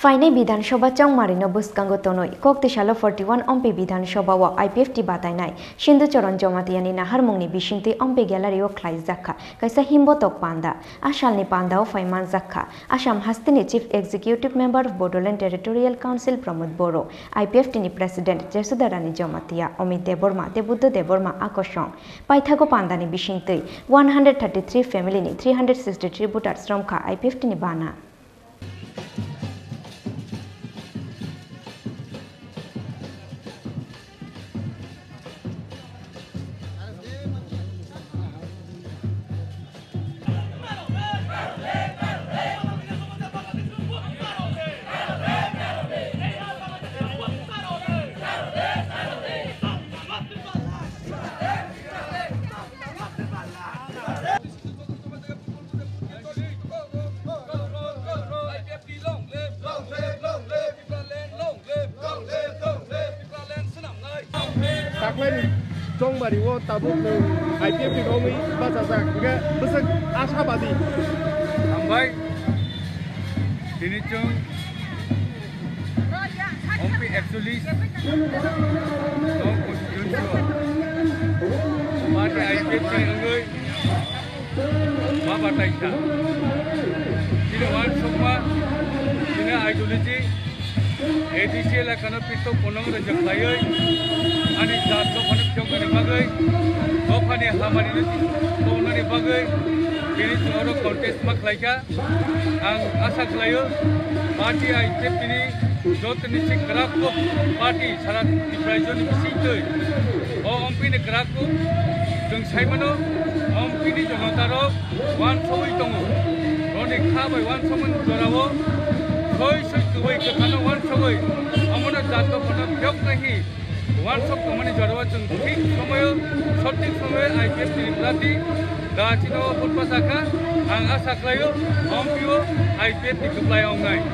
Phainai Bidhan Sabha Chongbarino Bwskang tonwi Koktisalo 41 Ampi Bidhan Sabhao IPFT Batainai Sindu Charan jamatia Naharmungni Bisingtwi Ampi Gallery khlaijakha kaisa Himbotok Panda salni pandao phai manjakha Assam hasteni Chief Executive Member of Bodoland Territorial Council Pramod Boro IPFT ni President Jasoda Rani jamatia Amit Debbarma Budda Debbarma Akosong Paithako Pandani Bisingtwi 133 family ni 363 Voters Romkha IPFT ni bana. Chongbarino tabuk IPFT kami bahasa juga besar asabadi. Sampai ini cung Ampi actually constitution parti IPFT enggoi Baba Taisa. Ini wan semua ini ideologi ADC lah karena pintu ponong rejak layai. Ani jatuh pada pihak ni bagai, apa ni hamari ni, kau ni bagai, ini semua kontes mak khlaijakha, ang asa khlayo, parti IPFT ini, jauh ni cik gerak ko, parti sarat di President Bisingtwi, Ampi ni gerak ko, jeng saya mana, Ampi ni jangan taruh, wan soi tongu, roni khabai wan somun jorawo, soi tuai kerana wan soi, amana jatuh pada pihak ni. One shop company Jarawa Chung Tik Somayo Sotik Somayo IPFT Plati Dachino Putpasaka Ang Asaklayo Ompio IPFT Kuplay Ongai